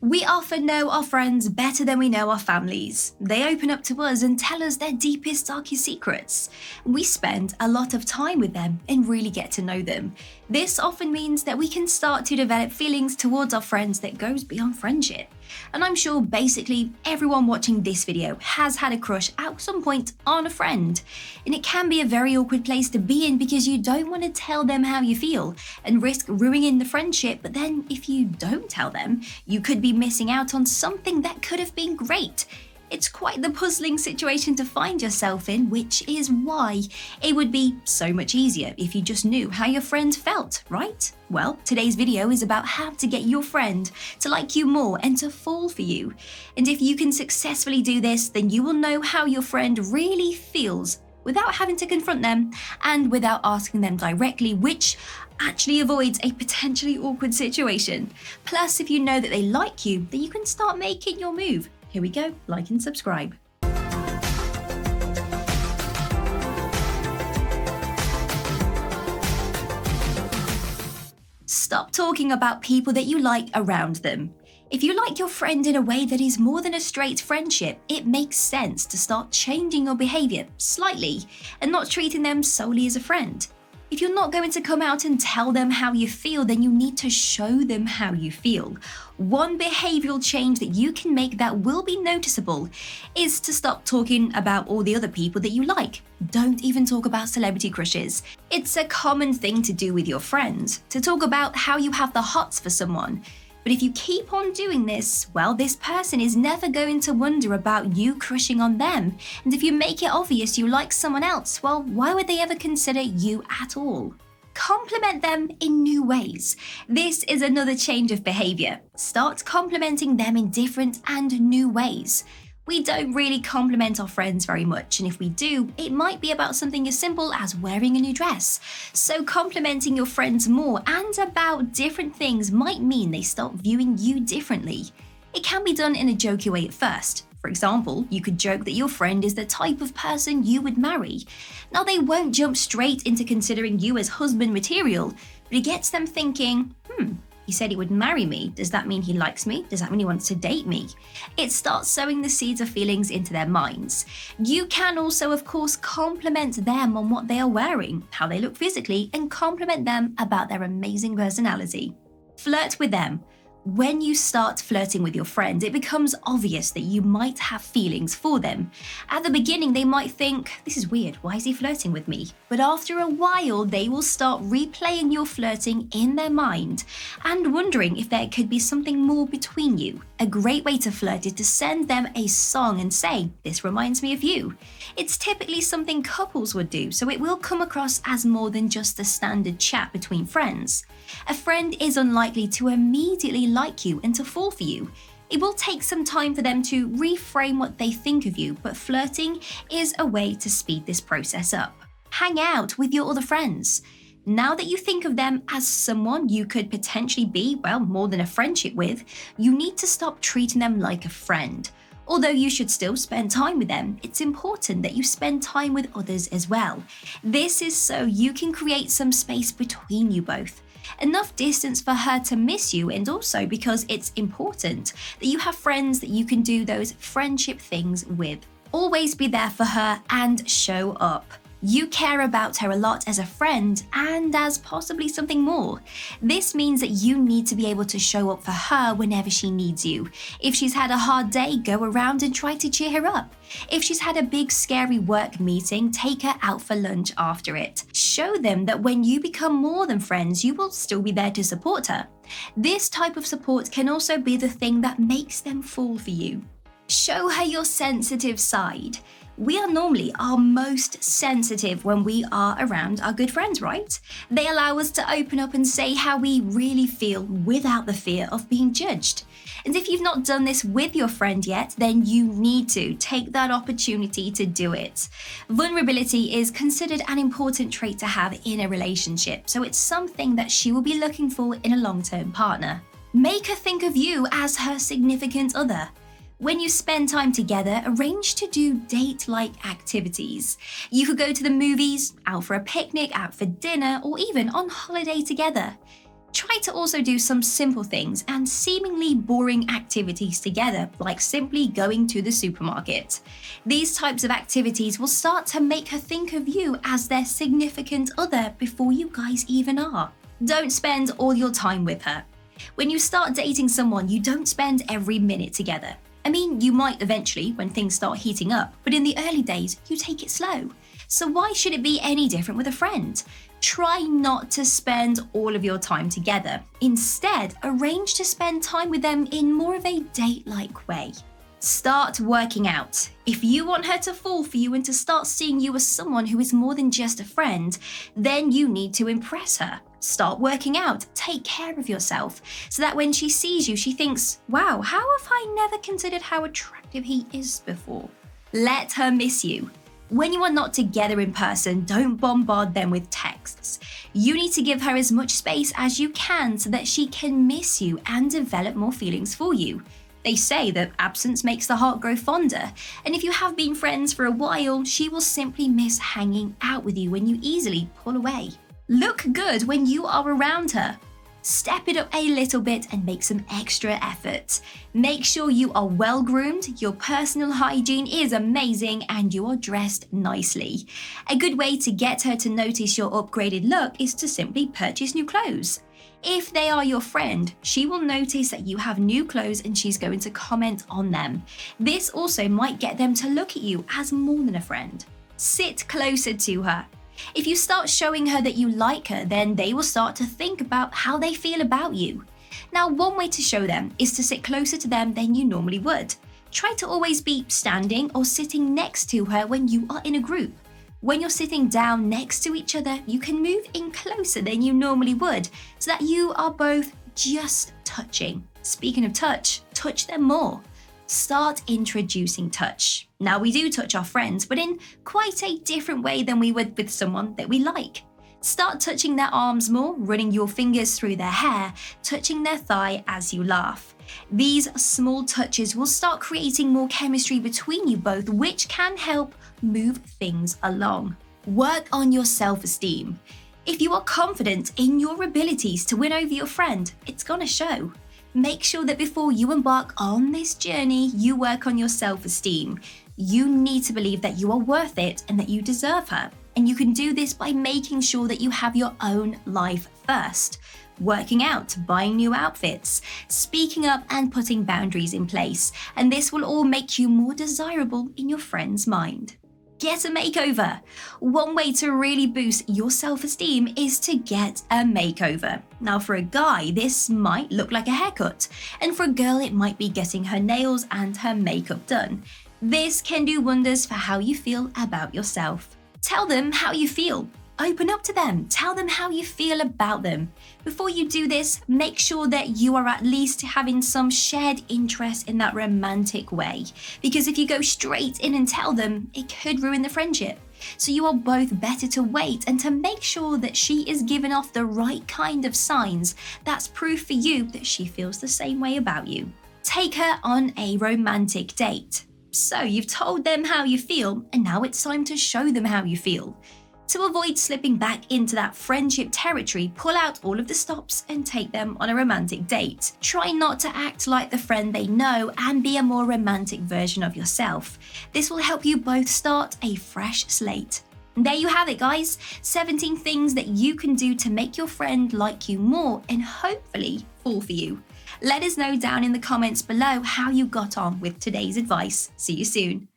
We often know our friends better than we know our families. They open up to us and tell us their deepest, darkest secrets. We spend a lot of time with them and really get to know them. This often means that we can start to develop feelings towards our friends that goes beyond friendship. And I'm sure basically everyone watching this video has had a crush at some point on a friend. And it can be a very awkward place to be in because you don't want to tell them how you feel and risk ruining the friendship, but then if you don't tell them, you could be missing out on something that could have been great. It's quite the puzzling situation to find yourself in, which is why it would be so much easier if you just knew how your friend felt, right? Well, today's video is about how to get your friend to like you more and to fall for you. And if you can successfully do this, then you will know how your friend really feels without having to confront them and without asking them directly, which actually avoids a potentially awkward situation. Plus, if you know that they like you, then you can start making your move. Here we go, like and subscribe. Stop talking about people that you like around them. If you like your friend in a way that is more than a straight friendship, it makes sense to start changing your behavior slightly and not treating them solely as a friend. If you're not going to come out and tell them how you feel, then you need to show them how you feel. One behavioral change that you can make that will be noticeable is to stop talking about all the other people that you like. Don't even talk about celebrity crushes. It's a common thing to do with your friends, to talk about how you have the hots for someone. But if you keep on doing this, well, this person is never going to wonder about you crushing on them. And if you make it obvious you like someone else, well, why would they ever consider you at all? Compliment them in new ways. This is another change of behavior. Start complimenting them in different and new ways. We don't really compliment our friends very much, and if we do, it might be about something as simple as wearing a new dress. So complimenting your friends more and about different things might mean they start viewing you differently. It can be done in a jokey way at first. For example, you could joke that your friend is the type of person you would marry. Now, they won't jump straight into considering you as husband material, but it gets them thinking, he said he would marry me. Does that mean he likes me? Does that mean he wants to date me? It starts sowing the seeds of feelings into their minds. You can also, of course, compliment them on what they are wearing, how they look physically, and compliment them about their amazing personality. Flirt with them. When you start flirting with your friend, it becomes obvious that you might have feelings for them. At the beginning, they might think, this is weird, why is he flirting with me? But after a while, they will start replaying your flirting in their mind and wondering if there could be something more between you. A great way to flirt is to send them a song and say, this reminds me of you. It's typically something couples would do, so it will come across as more than just a standard chat between friends. A friend is unlikely to immediately like you and to fall for you. It will take some time for them to reframe what they think of you, but flirting is a way to speed this process up. Hang out with your other friends. Now that you think of them as someone you could potentially be, well, more than a friendship with, you need to stop treating them like a friend. Although you should still spend time with them, it's important that you spend time with others as well. This is so you can create some space between you both. Enough distance for her to miss you, and also because it's important that you have friends that you can do those friendship things with. Always be there for her and show up. You care about her a lot as a friend and as possibly something more. This means that you need to be able to show up for her whenever she needs you. If she's had a hard day, go around and try to cheer her up. If she's had a big scary work meeting, take her out for lunch after it. Show them that when you become more than friends, you will still be there to support her. This type of support can also be the thing that makes them fall for you. Show her your sensitive side. We are normally our most sensitive when we are around our good friends, right? They allow us to open up and say how we really feel without the fear of being judged. And if you've not done this with your friend yet, then you need to take that opportunity to do it. Vulnerability is considered an important trait to have in a relationship, so it's something that she will be looking for in a long-term partner. Make her think of you as her significant other. When you spend time together, arrange to do date-like activities. You could go to the movies, out for a picnic, out for dinner, or even on holiday together. Try to also do some simple things and seemingly boring activities together, like simply going to the supermarket. These types of activities will start to make her think of you as their significant other before you guys even are. Don't spend all your time with her. When you start dating someone, you don't spend every minute together. I mean, you might eventually when things start heating up, but in the early days, you take it slow. So why should it be any different with a friend? Try not to spend all of your time together. Instead, arrange to spend time with them in more of a date-like way. Start working out. If you want her to fall for you and to start seeing you as someone who is more than just a friend, then you need to impress her. Start working out, take care of yourself, so that when she sees you, she thinks, wow, how have I never considered how attractive he is before? Let her miss you. When you are not together in person, don't bombard them with texts. You need to give her as much space as you can so that she can miss you and develop more feelings for you. They say that absence makes the heart grow fonder, and if you have been friends for a while, she will simply miss hanging out with you when you easily pull away. Look good when you are around her. Step it up a little bit and make some extra effort. Make sure you are well groomed, your personal hygiene is amazing, and you are dressed nicely. A good way to get her to notice your upgraded look is to simply purchase new clothes. If they are your friend, she will notice that you have new clothes and she's going to comment on them. This also might get them to look at you as more than a friend. Sit closer to her. If you start showing her that you like her, then they will start to think about how they feel about you. Now, one way to show them is to sit closer to them than you normally would. Try to always be standing or sitting next to her when you are in a group. When you're sitting down next to each other, you can move in closer than you normally would, so that you are both just touching. Speaking of touch them more. Start introducing touch. Now, we do touch our friends, but in quite a different way than we would with someone that we like. Start touching their arms more, running your fingers through their hair, touching their thigh as you laugh. These small touches will start creating more chemistry between you both, which can help move things along. Work on your self-esteem. If you are confident in your abilities to win over your friend, it's gonna show. Make sure that before you embark on this journey, you work on your self-esteem. You need to believe that you are worth it and that you deserve her. And you can do this by making sure that you have your own life first. Working out, buying new outfits, speaking up and putting boundaries in place. And this will all make you more desirable in your friend's mind. Get a makeover. One way to really boost your self-esteem is to get a makeover. Now, for a guy, this might look like a haircut, and for a girl, it might be getting her nails and her makeup done. This can do wonders for how you feel about yourself. Tell them how you feel. Open up to them. Tell them how you feel about them. Before you do this, make sure that you are at least having some shared interest in that romantic way. Because if you go straight in and tell them, it could ruin the friendship. So you are both better to wait and to make sure that she is giving off the right kind of signs. That's proof for you that she feels the same way about you. Take her on a romantic date. So you've told them how you feel, and now it's time to show them how you feel. To avoid slipping back into that friendship territory, pull out all of the stops and take them on a romantic date. Try not to act like the friend they know and be a more romantic version of yourself. This will help you both start a fresh slate. And there you have it, guys. 17 things that you can do to make your friend like you more and hopefully fall for you. Let us know down in the comments below how you got on with today's advice. See you soon.